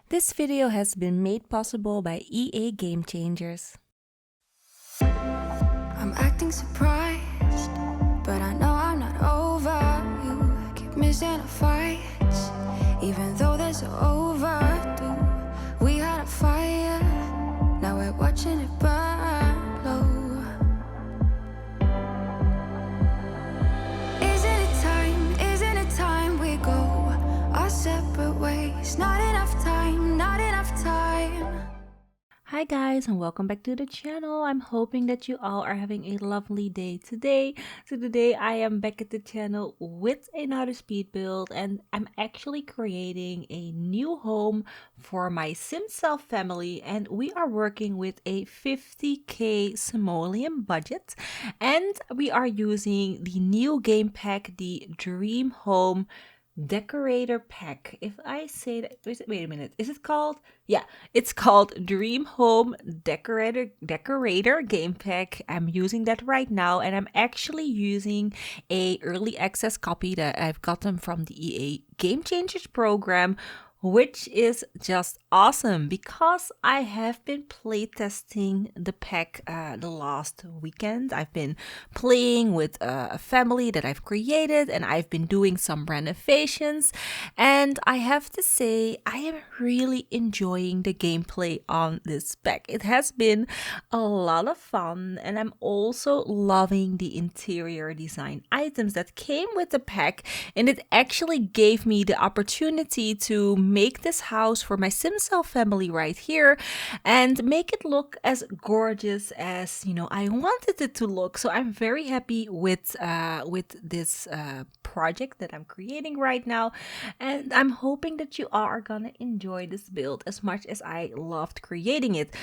This video has been made possible by EA Game Changers. I'm acting surprised, but I know I'm not over you. Keep missing our fights, even though they're so overdue. We had a fire, now we're watching it burn low. Isn't it time we go our separate ways? Not enough time, not enough time. Hi guys, and welcome back to the channel. I'm hoping that you all are having a lovely day today. So today I am back at the channel with another speed build, and I'm actually creating a new home for my SimSelf family, and we are working with a 50k simoleon budget, and we are using the new game pack, the Dream Home Decorator pack. If I say that, wait a minute, is it called? Yeah, it's called Dream Home Decorator game pack. I'm using that right now, and I'm actually using a early access copy that I've gotten from the EA Game Changers program, which is just awesome because I have been playtesting the pack the last weekend. I've been playing with a family that I've created, and I've been doing some renovations, and I have to say I am really enjoying the gameplay on this pack. It has been a lot of fun, and I'm also loving the interior design items that came with the pack, and it actually gave me the opportunity to make this house for my SimSelf family right here and make it look as gorgeous as I wanted it to look. So I'm very happy with this project that I'm creating right now, and I'm hoping that you all are gonna enjoy this build as much as I loved creating it.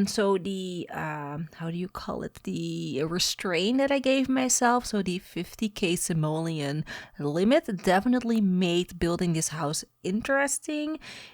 So the how do you call it, the restraint that I gave myself, so the 50k simoleon limit, definitely made building this house interesting.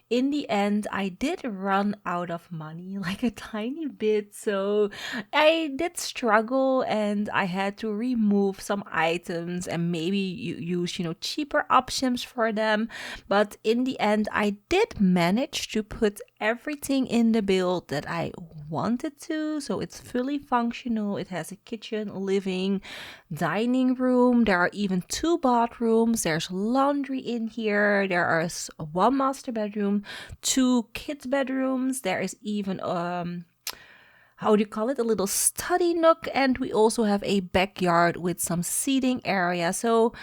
In the end, I did run out of money, like a tiny bit, so I did struggle, and I had to remove some items and maybe use cheaper options for them. But in the end, I did manage to put everything in the build that I wanted to, so it's fully functional. It has a kitchen, living, dining room. There are even 2 bathrooms. There's laundry in here. There is 1 master bedroom, 2 kids bedrooms. There is even how do you call it, a little study nook, and we also have a backyard with some seating area. So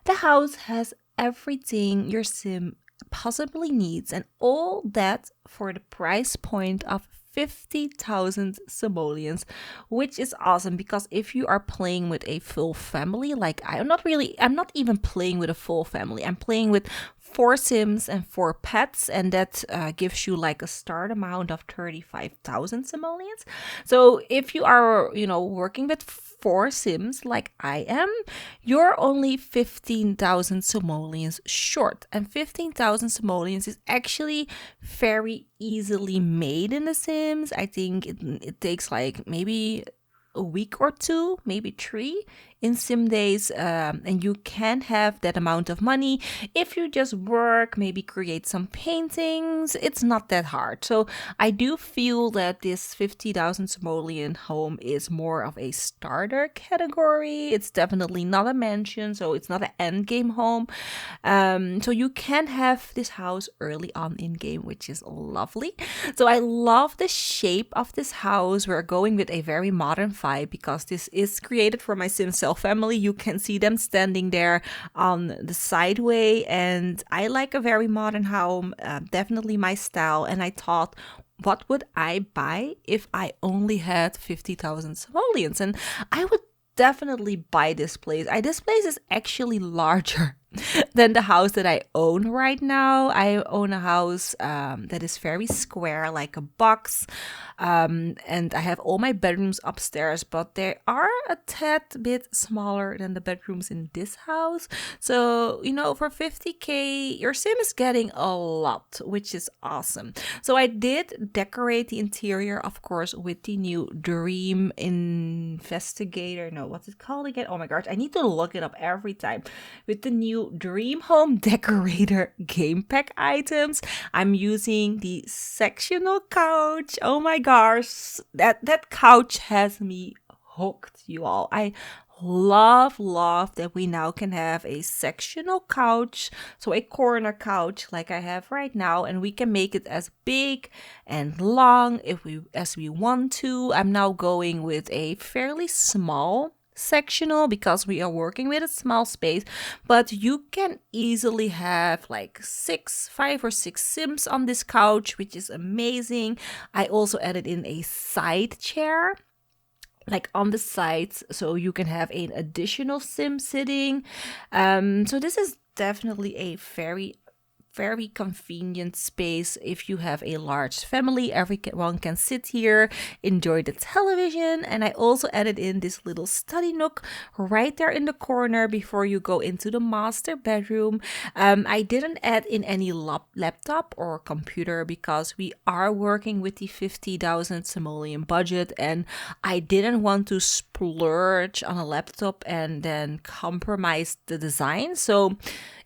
the house has everything your sim possibly needs, and all that for the price point of 50,000 simoleons, which is awesome because if you are playing with a full family, like I'm not even playing with a full family. I'm playing with 4 sims and 4 pets, and that gives you like a start amount of 35,000 simoleons. So if you are, working with 4 sims like I am, you're only 15,000 simoleons short, and 15,000 simoleons is actually very easily made in The Sims. I think it takes like maybe a week or 2, maybe 3 in sim days, and you can have that amount of money if you just work, maybe create some paintings. It's not that hard. So I do feel that this 50,000 simoleon home is more of a starter category. It's definitely not a mansion, so it's not an end game home. So you can have this house early on in game, which is lovely. So I love the shape of this house. We're going with a very modern vibe because this is created for my SimSelf family. You can see them standing there on the sideway, and I like a very modern home, definitely my style. And I thought, what would I buy if I only had 50,000 simoleons? And I would definitely buy this place. This place is actually larger than the house that I own right now. I own a house that is very square, like a box, and I have all my bedrooms upstairs, but they are a tad bit smaller than the bedrooms in this house. So, for 50k, your sim is getting a lot, which is awesome. So I did decorate the interior, of course, with the new Dream Investigator. No, what's it called again? Oh my gosh, I need to look it up every time. With the new new Dream Home Decorator game pack items. I'm using the sectional couch. Oh my gosh, that couch has me hooked, you all. I love that we now can have a sectional couch, so a corner couch like I have right now, and we can make it as big and long if we as we want to. I'm now going with a fairly small sectional because we are working with a small space, but you can easily have like 5 or 6 Sims on this couch, which is amazing. I also added in a side chair like on the sides, so you can have an additional Sim sitting. So this is definitely a very convenient space if you have a large family. Everyone can sit here, enjoy the television. And I also added in this little study nook right there in the corner before you go into the master bedroom. I didn't add in any laptop or computer because we are working with the 50,000 simoleon budget, and I didn't want to splurge on a laptop and then compromise the design. So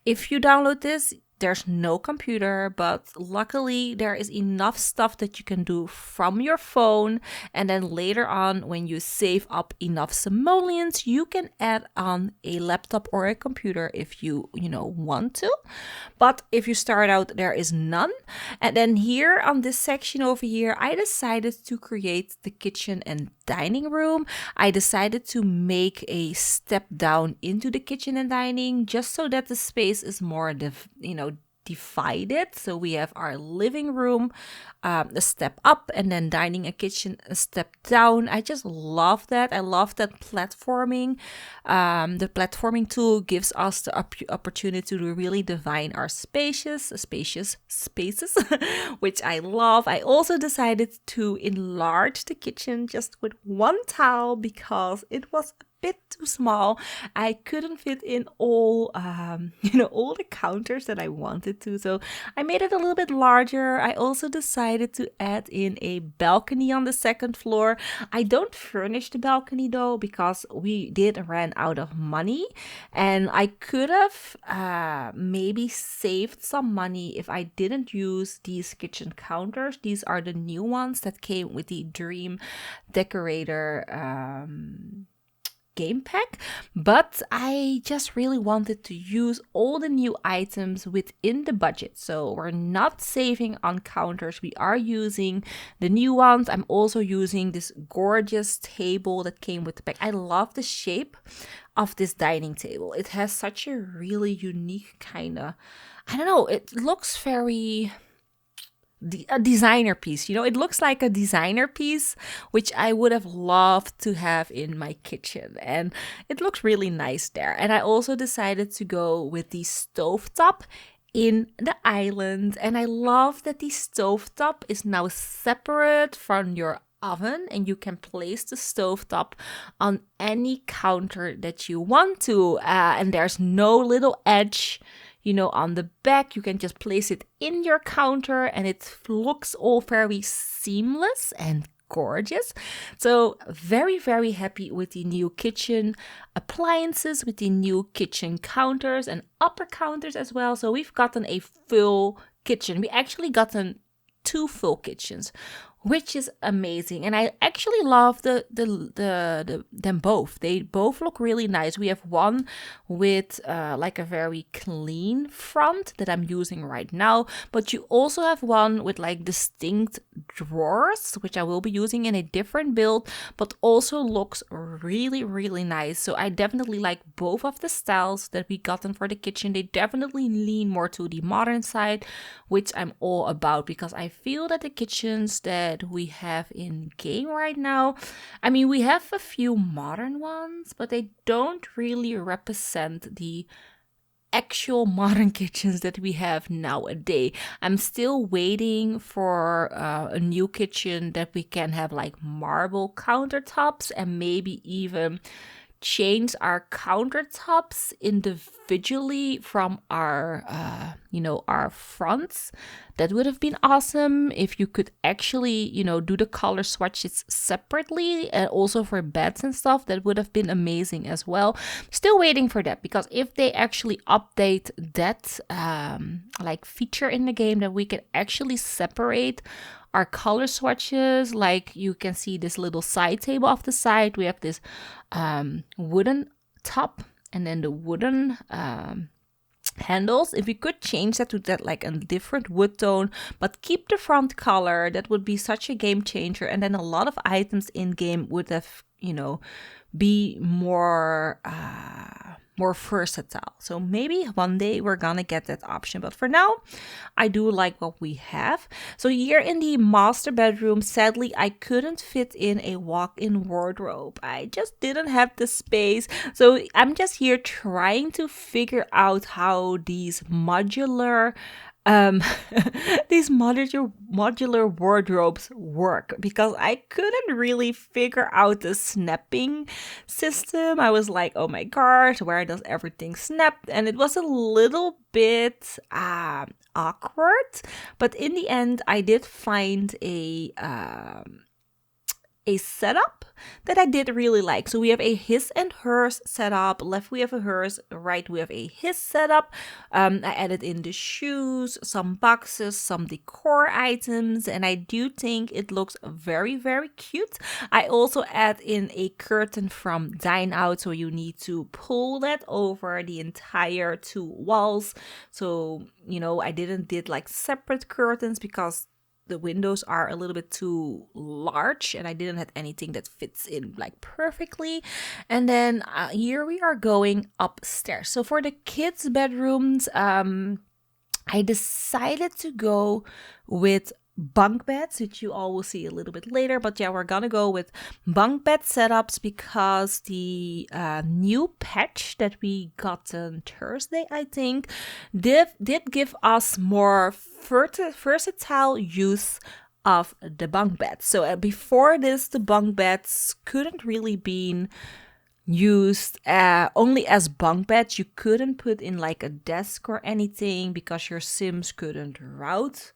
if you download this, there's no computer, but luckily there is enough stuff that you can do from your phone. And then later on, when you save up enough simoleons, you can add on a laptop or a computer if you want to. But if you start out, there is none. And then here on this section over here, I decided to create the kitchen and dining room. I decided to make a step down into the kitchen and dining just so that the space is more divided. So we have our living room, a step up, and then dining and kitchen a step down. I just love that. I love that platforming. The platforming tool gives us the opportunity to really define our spacious spaces, which I love. I also decided to enlarge the kitchen just with one tile because it was bit too small. I couldn't fit in all all the counters that I wanted to, so I made it a little bit larger. I also decided to add in a balcony on the second floor. I don't furnish the balcony though because we did run out of money, and I could have maybe saved some money if I didn't use these kitchen counters. These are the new ones that came with the Dream Decorator game pack, but I just really wanted to use all the new items within the budget. So we're not saving on counters, we are using the new ones. I'm also using this gorgeous table that came with the pack. I love the shape of this dining table. It has such a really unique kind of, I don't know, it looks very a designer piece. It looks like a designer piece, which I would have loved to have in my kitchen, and it looks really nice there. And I also decided to go with the stovetop in the island, and I love that the stovetop is now separate from your oven, and you can place the stovetop on any counter that you want to, and there's no little edge on the back. You can just place it in your counter and it looks all very seamless and gorgeous. So very happy with the new kitchen appliances, with the new kitchen counters and upper counters as well. So we've gotten a full kitchen. We actually gotten 2 full kitchens, which is amazing. And I actually love them both. They both look really nice. We have one with like a very clean front that I'm using right now, but you also have one with like distinct drawers, which I will be using in a different build, but also looks really nice. So I definitely like both of the styles that we gotten for the kitchen. They definitely lean more to the modern side, which I'm all about, because I feel that the kitchens that we have in game right now, I mean, we have a few modern ones, but they don't really represent the actual modern kitchens that we have nowadays. I'm still waiting for a new kitchen that we can have like marble countertops and maybe even change our countertops individually from our, our fronts, that would have been awesome. If you could actually, do the color swatches separately, and also for beds and stuff, that would have been amazing as well. Still waiting for that, because if they actually update that feature in the game, that we can actually separate our color swatches. Like you can see this little side table off the side. We have this wooden top and then the wooden handles. If we could change that to that like a different wood tone, but keep the front color, that would be such a game changer. And then a lot of items in game would have, be more versatile. So maybe one day we're gonna get that option, but for now I do like what we have. So here in the master bedroom, sadly I couldn't fit in a walk-in wardrobe. I just didn't have the space, so I'm just here trying to figure out how these modular these modular wardrobes work, because I couldn't really figure out the snapping system. I was like, oh my gosh, where does everything snap? And it was a little bit awkward, but in the end I did find a setup that I did really like. So we have a his and hers setup. Left we have a hers, right we have a his setup. I added in the shoes, some boxes, some decor items, and I do think it looks very, very cute. I also add in a curtain from Dine Out, so you need to pull that over the entire two walls. So, I did like separate curtains because the windows are a little bit too large and I didn't have anything that fits in like perfectly. And then here we are going upstairs. So for the kids' bedrooms, I decided to go with bunk beds, which you all will see a little bit later. But yeah, we're gonna go with bunk bed setups because the new patch that we got on Thursday, I think, did give us more versatile use of the bunk beds. So before this, the bunk beds couldn't really be used only as bunk beds. You couldn't put in like a desk or anything because your Sims couldn't route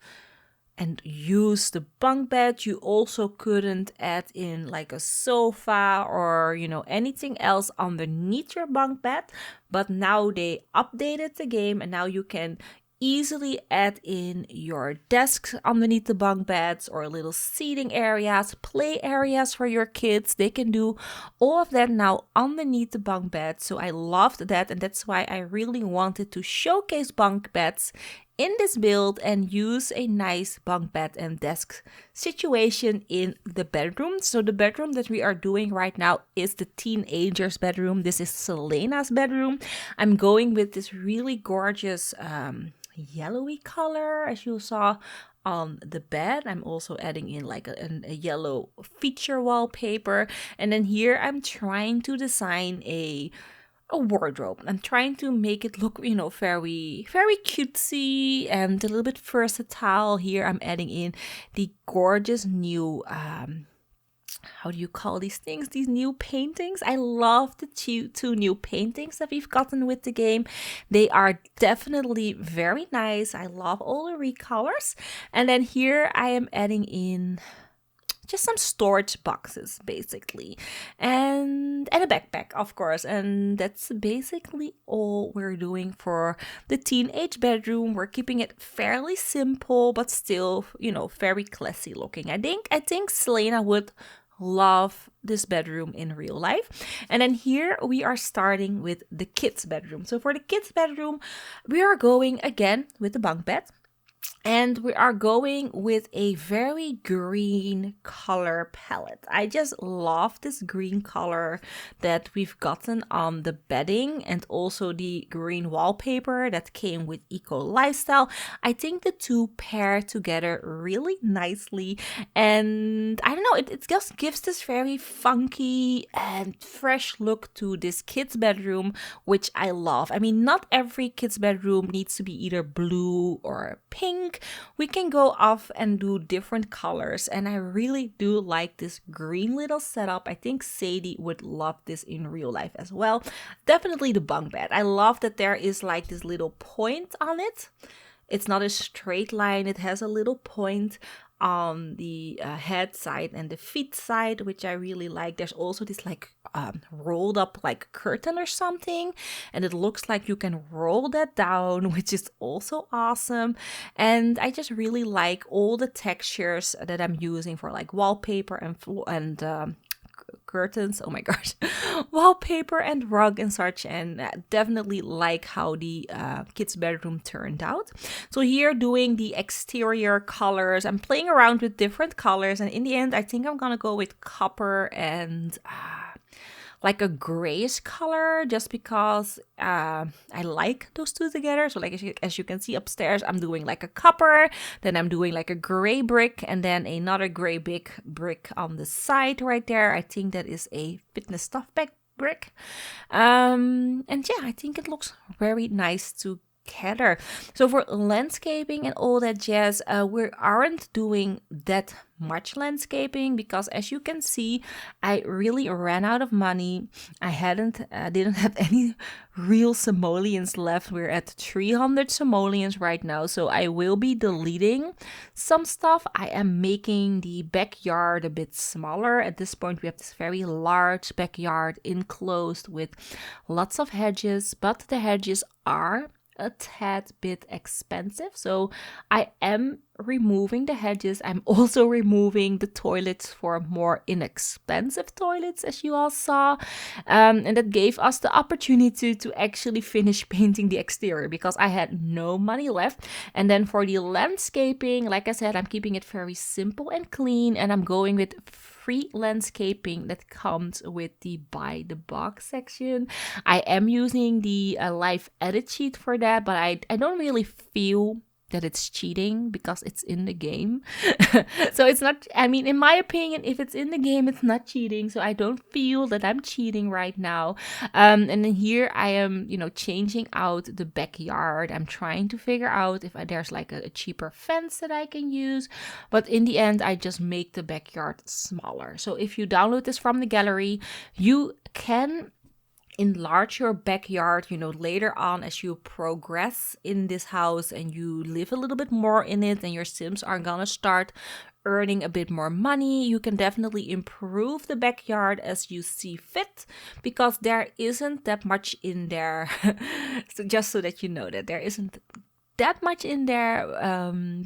and use the bunk bed. You also couldn't add in like a sofa or anything else underneath your bunk bed. But now they updated the game and now you can easily add in your desks underneath the bunk beds or little seating areas, play areas for your kids. They can do all of that now underneath the bunk bed. So I loved that, and that's why I really wanted to showcase bunk beds in this build and use a nice bunk bed and desk situation in the bedroom. So the bedroom that we are doing right now is the teenager's bedroom. This is Selena's bedroom. I'm going with this really gorgeous yellowy color, as you saw on the bed. I'm also adding in like a yellow feature wallpaper. And then here I'm trying to design a wardrobe. I'm trying to make it look, very, very cutesy and a little bit versatile. Here I'm adding in the gorgeous new, how do you call these things? These new paintings. I love the two new paintings that we've gotten with the game. They are definitely very nice. I love all the recolors. And then here I am adding in just some storage boxes basically, and a backpack, of course. And that's basically all we're doing for the teenage bedroom. We're keeping it fairly simple but still, very classy looking. I think Selena would love this bedroom in real life. And then here we are starting with the kids' bedroom. So for the kids' bedroom, we are going again with the bunk bed. And we are going with a very green color palette. I just love this green color that we've gotten on the bedding and also the green wallpaper that came with Eco Lifestyle. I think the two pair together really nicely. And I don't know, it just gives this very funky and fresh look to this kid's bedroom, which I love. I mean, not every kid's bedroom needs to be either blue or pink think we can go off and do different colors. And I really do like this green little setup. I think Sadie would love this in real life as well. Definitely the bunk bed. I love that there is like this little point on it. It's not a straight line. It has a little point on the head side and the feet side, which I really like. There's also this like rolled up like curtain or something, and it looks like you can roll that down, which is also awesome. And I just really like all the textures that I'm using for like wallpaper and curtains. Oh my gosh, wallpaper and rug and such. And definitely like how the kids' bedroom turned out. So here doing the exterior colors, I'm playing around with different colors, and in the end I think I'm gonna go with copper and like a grayish color, just because I like those two together. So like as you can see upstairs, I'm doing like a copper, then I'm doing like a gray brick, and then another gray big brick on the side right there. I think that is a fitness stuff bag brick. And yeah, I think it looks very nice together. So for landscaping and all that jazz, we aren't doing that much landscaping because, as you can see, I really ran out of money. I didn't have any real simoleons left. We're at 300 simoleons right now, so I will be deleting some stuff. I am making the backyard a bit smaller. At this point, we have this very large backyard enclosed with lots of hedges, but the hedges are a tad bit expensive, so I am removing the hedges. I'm also removing the toilets for more inexpensive toilets, as you all saw, and that gave us the opportunity to actually finish painting the exterior because I had no money left. And then for the landscaping, like I said, I'm keeping it very simple and clean, and I'm going with free landscaping that comes with the buy the box section. I am using the live edit sheet for that, but I don't really feel that it's cheating because it's in the game. So it's not, I mean, in my opinion, if it's in the game, it's not cheating. So I don't feel that I'm cheating right now. And then here I am, changing out the backyard. I'm trying to figure out if there's like a cheaper fence that I can use. But in the end, I just make the backyard smaller. So if you download this from the gallery, you can enlarge your backyard, later on as you progress in this house and you live a little bit more in it and your Sims are gonna start earning a bit more money. You can definitely improve the backyard as you see fit because there isn't that much in there. So just so that you know that there isn't that much in there,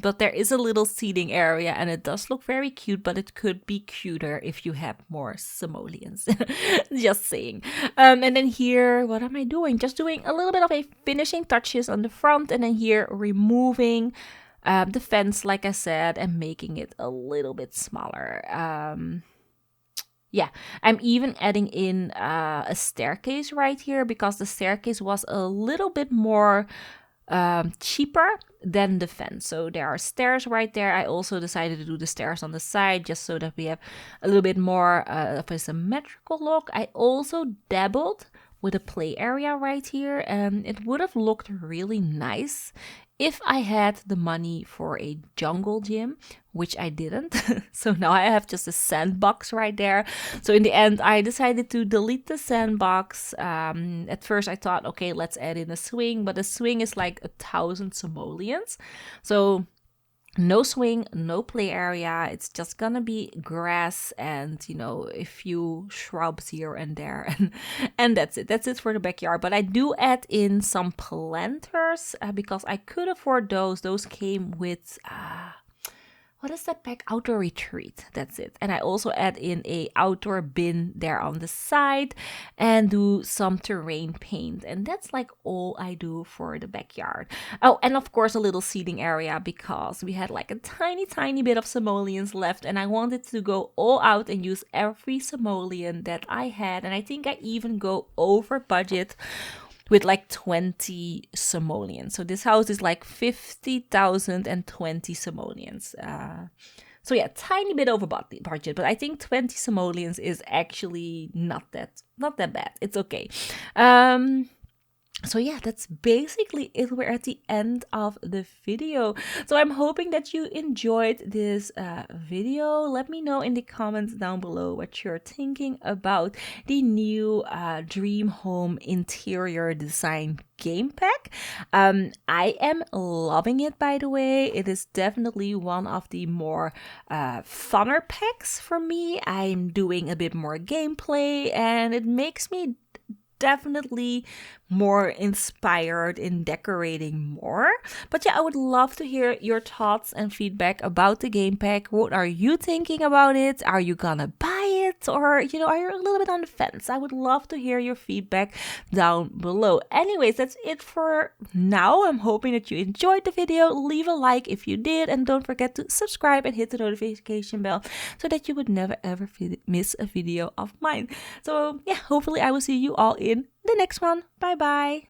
but there is a little seating area and it does look very cute, but it could be cuter if you have more simoleons. Just saying. And then here, what am I doing? Just doing a little bit of a finishing touches on the front, and then here removing the fence, like I said, and making it a little bit smaller. Yeah, I'm even adding in a staircase right here because the staircase was a little bit more cheaper than the fence. So there are stairs right there. I also decided to do the stairs on the side just so that we have a little bit more of a symmetrical look. I also dabbled with a play area right here, and it would have looked really nice if I had the money for a jungle gym, which I didn't. So now I have just a sandbox right there. So in the end, I decided to delete the sandbox. At first I thought, okay, let's add in a swing, but the swing is like 1,000 simoleons. So no swing, no play area. It's just gonna be grass and, a few shrubs here and there. And that's it. That's it for the backyard. But I do add in some planters because I could afford those. Those came with... what is that pack? Outdoor retreat. That's it. And I also add in a outdoor bin there on the side and do some terrain paint. And that's like all I do for the backyard. Oh, and of course a little seating area because we had like a tiny bit of simoleons left and I wanted to go all out and use every simoleon that I had. And I think I even go over budget with like 20 simoleons. So this house is like 50,020 simoleons. So yeah, tiny bit over budget, but I think 20 simoleons is actually not that bad. It's okay. So yeah, that's basically it. We're at the end of the video. So I'm hoping that you enjoyed this video. Let me know in the comments down below what you're thinking about the new Dream Home interior design game pack. I am loving it, by the way. It is definitely one of the more funner packs for me. I'm doing a bit more gameplay and it makes me definitely more inspired in decorating more. But yeah, I would love to hear your thoughts and feedback about the game pack. What are you thinking about it? Are you gonna buy it? Or, you know, are you a little bit on the fence? I would love to hear your feedback down below. Anyways, that's it for now. I'm hoping that you enjoyed the video. Leave a like if you did, and don't forget to subscribe and hit the notification bell so that you would never ever miss a video of mine. So yeah, hopefully I will see you all in the next one. Bye bye.